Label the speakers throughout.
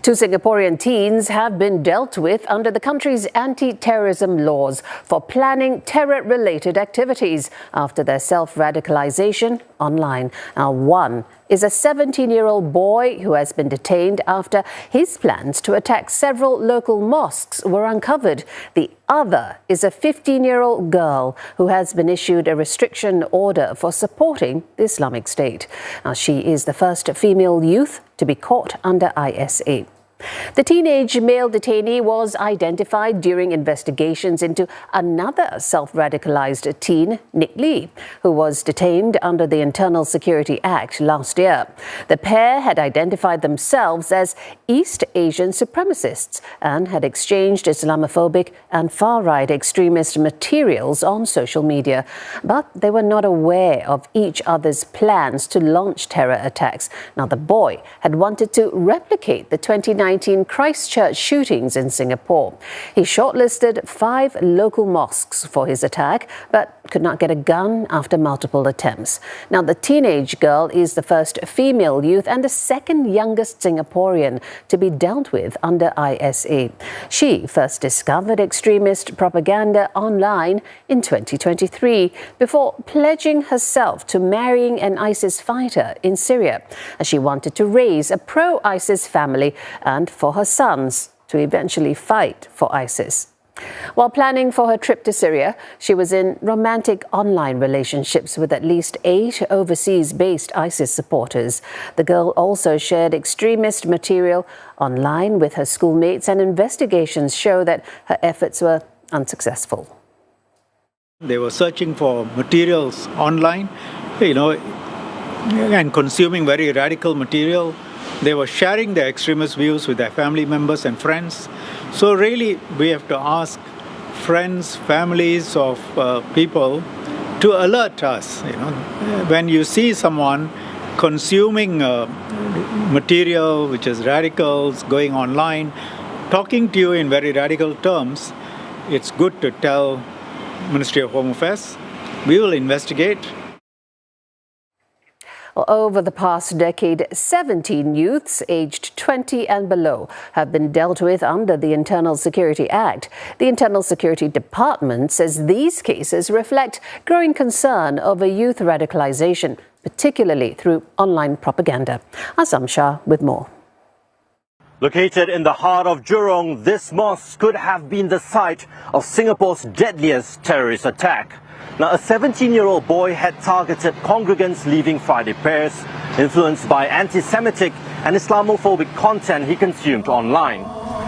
Speaker 1: Two Singaporean teens have been dealt with under the country's anti-terrorism laws for planning terror-related activities after their self-radicalisation online. Now, one is a 17-year-old boy who has been detained after his plans to attack several local mosques were uncovered. The other is a 15-year-old girl who has been issued a restriction order for supporting the Islamic State. Now, she is the first female youth to be caught under ISA. The teenage male detainee was identified during investigations into another self-radicalised teen, Nick Lee, who was detained under the Internal Security Act last year. The pair had identified themselves as East Asian supremacists and had exchanged Islamophobic and far-right extremist materials on social media. But they were not aware of each other's plans to launch terror attacks. Now, the boy had wanted to replicate the 2019 Christchurch shootings in Singapore. He shortlisted 5 local mosques for his attack, but could not get a gun after multiple attempts. Now, the teenage girl is the first female youth and the second youngest Singaporean to be dealt with under ISA. She first discovered extremist propaganda online in 2023 before pledging herself to marrying an ISIS fighter in Syria, as she wanted to raise a pro-ISIS family and for her sons to eventually fight for ISIS. While planning for her trip to Syria, she was in romantic online relationships with at least 8 overseas-based ISIS supporters. The girl also shared extremist material online with her schoolmates, and investigations show that her efforts were unsuccessful.
Speaker 2: They were searching for materials online, and consuming very radical material. They were sharing their extremist views with their family members and friends. So really, we have to ask friends, families of people to alert us. When you see someone consuming material which is radicals, going online, talking to you in very radical terms, it's good to tell Ministry of Home Affairs. We will investigate.
Speaker 1: Over the past decade, 17 youths aged 20 and below have been dealt with under the Internal Security Act. The Internal Security Department says these cases reflect growing concern over youth radicalisation, particularly through online propaganda. Azam Shah with more.
Speaker 3: Located in the heart of Jurong, this mosque could have been the site of Singapore's deadliest terrorist attack. Now, a 17-year-old boy had targeted congregants leaving Friday prayers, influenced by anti-Semitic and Islamophobic content he consumed online.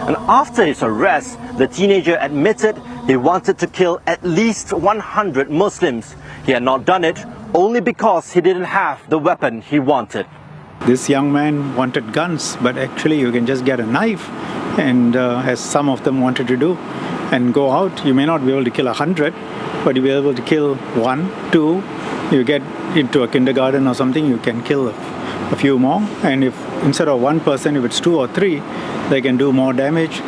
Speaker 3: And after his arrest, the teenager admitted he wanted to kill at least 100 Muslims. He had not done it only because he didn't have the weapon he wanted.
Speaker 2: This young man wanted guns, but actually you can just get a knife, and as some of them wanted to do, and go out. You may not be able to kill 100, but you'll be able to kill 1, 2. You get into a kindergarten or something, you can kill a few more. And if instead of 1 person, if it's 2 or 3, they can do more damage.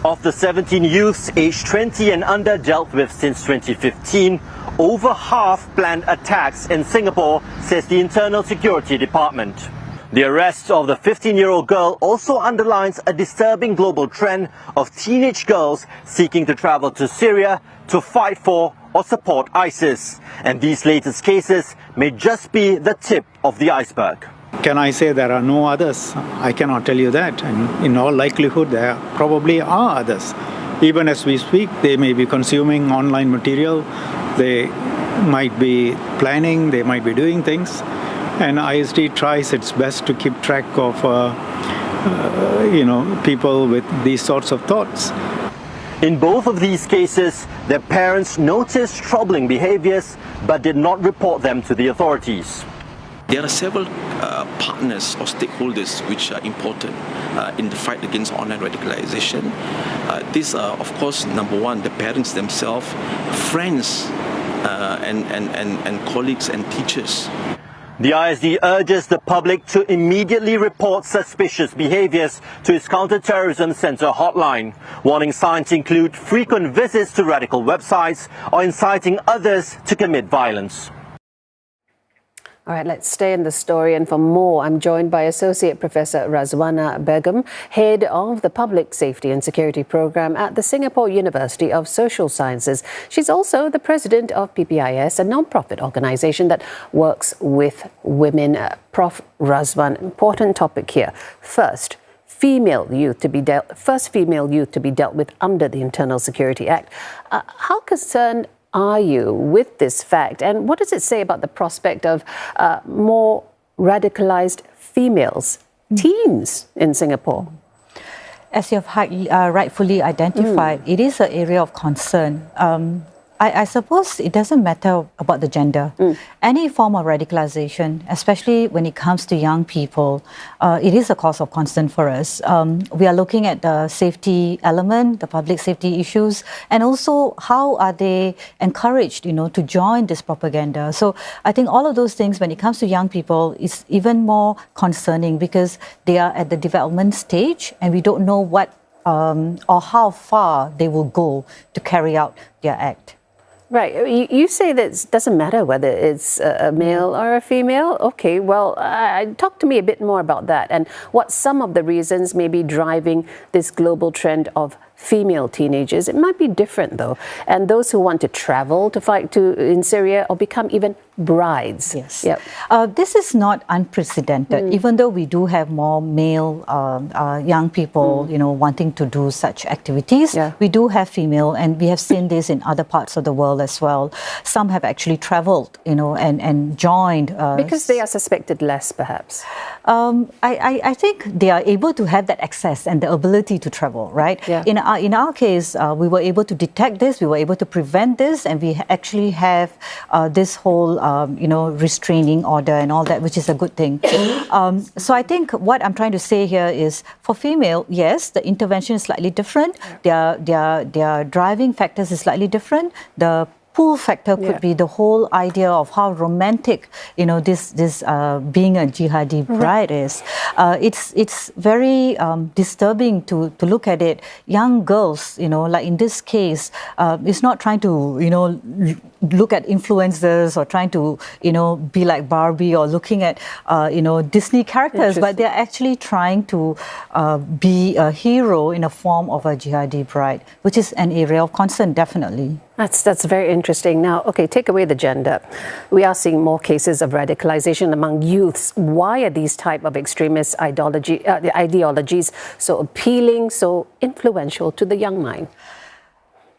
Speaker 3: Of the 17 youths aged 20 and under dealt with since 2015, over half planned attacks in Singapore, says the Internal Security Department. The arrest of the 15-year-old girl also underlines a disturbing global trend of teenage girls seeking to travel to Syria to fight for or support ISIS. And these latest cases may just be the tip of the iceberg.
Speaker 2: Can I say there are no others? I cannot tell you that. And in all likelihood, there probably are others. Even as we speak, they may be consuming online material. They might be planning, they might be doing things. And ISD tries its best to keep track of, people with these sorts of thoughts.
Speaker 3: In both of these cases, their parents noticed troubling behaviors but did not report them to the authorities.
Speaker 4: There are several partners or stakeholders which are important in the fight against online radicalization. These are, of course, number one, the parents themselves, friends, and colleagues and teachers.
Speaker 3: The ISD urges the public to immediately report suspicious behaviors to its Counter-Terrorism Centre hotline. Warning signs include frequent visits to radical websites or inciting others to commit violence.
Speaker 1: All right, let's stay in the story, and for more, I'm joined by Associate Professor Razwana Begum, Head of the Public Safety and Security Program at the Singapore University of Social Sciences. She's also the President of PPIS, a non-profit organisation that works with women. Prof. Razwan, important topic here. First female youth to be dealt with under the Internal Security Act. How concerned are you with this fact, and what does it say about the prospect of more radicalised females, teens in Singapore?
Speaker 5: As you have rightfully identified, it is an area of concern. I suppose it doesn't matter about the gender. Any form of radicalization, especially when it comes to young people, it is a cause of concern for us. We are looking at the safety element, the public safety issues, and also how are they encouraged, to join this propaganda. So I think all of those things, when it comes to young people, is even more concerning because they are at the development stage and we don't know what or how far they will go to carry out their act.
Speaker 1: Right. You say that it doesn't matter whether it's a male or a female. Okay, well, talk to me a bit more about that and what some of the reasons may be driving this global trend of female teenagers. It might be different, though. And those who want to travel to fight in Syria or become even brides.
Speaker 5: Yes.
Speaker 1: Yep.
Speaker 5: This is not unprecedented, even though we do have more male young people, wanting to do such activities.
Speaker 1: Yeah.
Speaker 5: We do have female, and we have seen this in other parts of the world as well. Some have actually traveled, and joined.
Speaker 1: Because they are suspected less, perhaps.
Speaker 5: I think they are able to have that access and the ability to travel, right?
Speaker 1: Yeah.
Speaker 5: In our case, we were able to detect this, we were able to prevent this, and we actually have this whole, restraining order and all that, which is a good thing. So I think what I'm trying to say here is, for female, yes, the intervention is slightly different. Their driving factors is slightly different. The pull factor could be the whole idea of how romantic, this being a jihadi bride is. It's very disturbing to look at it. Young girls, like in this case, is not trying to, look at influencers or trying to, be like Barbie or looking at, Disney characters, but they're actually trying to be a hero in a form of a jihadi bride, which is an area of concern, definitely.
Speaker 1: That's very interesting. Now, okay, take away the gender. We are seeing more cases of radicalization among youths. Why are these type of extremist ideologies so appealing, so influential to the young mind?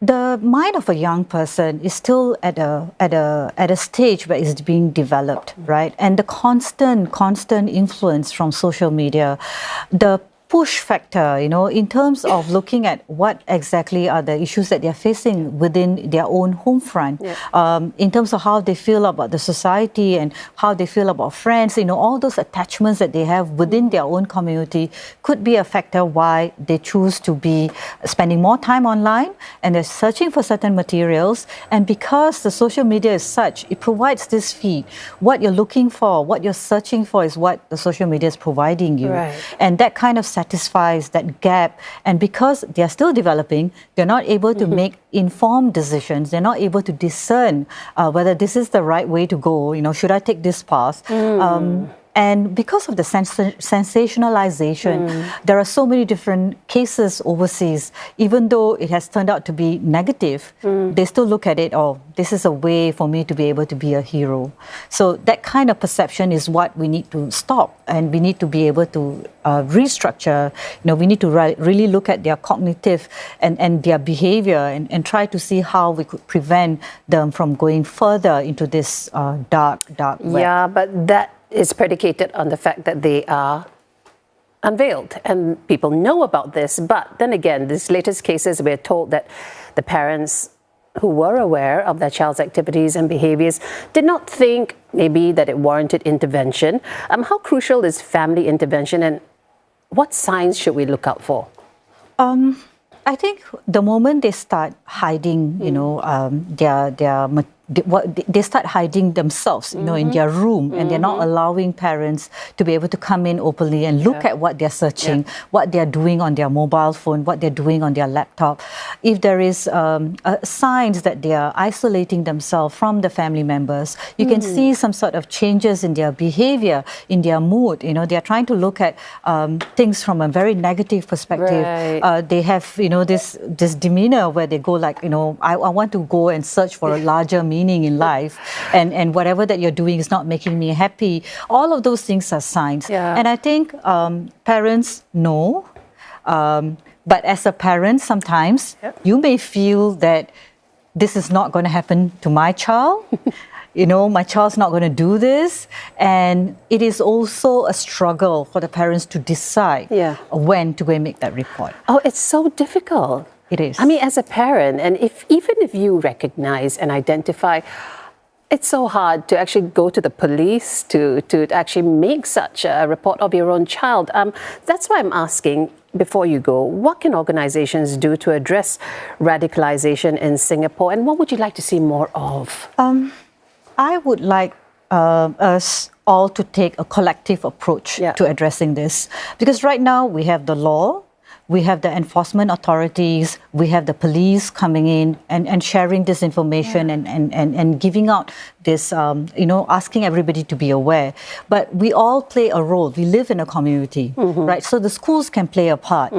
Speaker 5: The mind of a young person is still at a stage where it's being developed, right? And the constant influence from social media, the push factor, in terms of looking at what exactly are the issues that they're facing within their own home front, in terms of how they feel about the society and how they feel about friends, all those attachments that they have within their own community could be a factor why they choose to be spending more time online and they're searching for certain materials. And because the social media is such, it provides this feed. What you're looking for, what you're searching for is what the social media is providing you.
Speaker 1: Right.
Speaker 5: And that kind of satisfies that gap, and because they're still developing, they're not able to make informed decisions. They're not able to discern whether this is the right way to go. Should I take this path? And because of the sensationalization, there are so many different cases overseas. Even though it has turned out to be negative, they still look at it, this is a way for me to be able to be a hero. So that kind of perception is what we need to stop, and we need to be able to restructure. We need to really look at their cognitive and their behavior and try to see how we could prevent them from going further into this dark web.
Speaker 1: Yeah, but that is predicated on the fact that they are unveiled and people know about this. But then again, these latest cases, we're told that the parents who were aware of their child's activities and behaviors did not think maybe that it warranted intervention. How crucial is family intervention, and what signs should we look out for? I
Speaker 5: think the moment they start hiding, their they start hiding themselves, in their room, and they're not allowing parents to be able to come in openly and look at what they're searching, what they're doing on their mobile phone, what they're doing on their laptop. If there is signs that they are isolating themselves from the family members, you can see some sort of changes in their behavior, in their mood. They're trying to look at things from a very negative perspective.
Speaker 1: Right.
Speaker 5: They have, this demeanor where they go like, I want to go and search for a larger meaning in life, and whatever that you're doing is not making me happy. All of those things are signs. And I think parents know, but as a parent, sometimes you may feel that this is not going to happen to my child. My child's not going to do this. And it is also a struggle for the parents to decide when to go and make that report.
Speaker 1: Oh, it's so difficult.
Speaker 5: It is.
Speaker 1: I mean, as a parent, and even if you recognize and identify, it's so hard to actually go to the police to actually make such a report of your own child. That's why I'm asking, before you go, what can organizations do to address radicalization in Singapore, and what would you like to see more of?
Speaker 5: I would like us all to take a collective approach to addressing this. Because right now we have the law, we have the enforcement authorities, we have the police coming in and sharing this information and giving out this, asking everybody to be aware. But we all play a role. We live in a community, right? So the schools can play a part.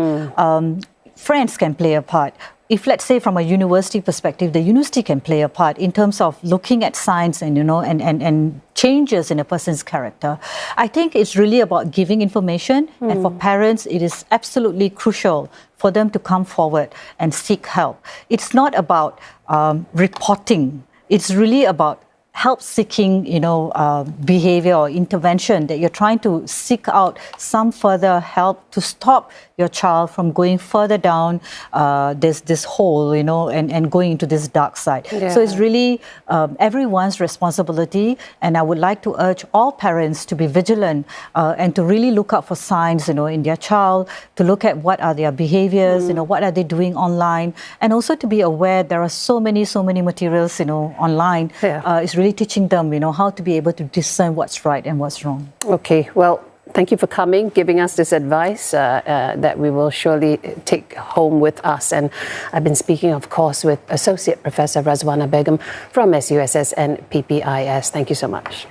Speaker 5: Friends can play a part. If, let's say, from a university perspective, the university can play a part in terms of looking at signs and, and changes in a person's character. I think it's really about giving information, and for parents, it is absolutely crucial for them to come forward and seek help. It's not about reporting. It's really about help-seeking, behavior or intervention, that you're trying to seek out some further help to stop your child from going further down this hole, and going into this dark side. So it's really everyone's responsibility, and I would like to urge all parents to be vigilant and to really look out for signs, in their child, to look at what are their behaviors, what are they doing online, and also to be aware there are so many materials, online. It's really teaching them, how to be able to discern what's right and what's wrong.
Speaker 1: Okay, well, thank you for coming, giving us this advice that we will surely take home with us. And I've been speaking, of course, with Associate Professor Razwana Begum from SUSS and PPIS. Thank you so much.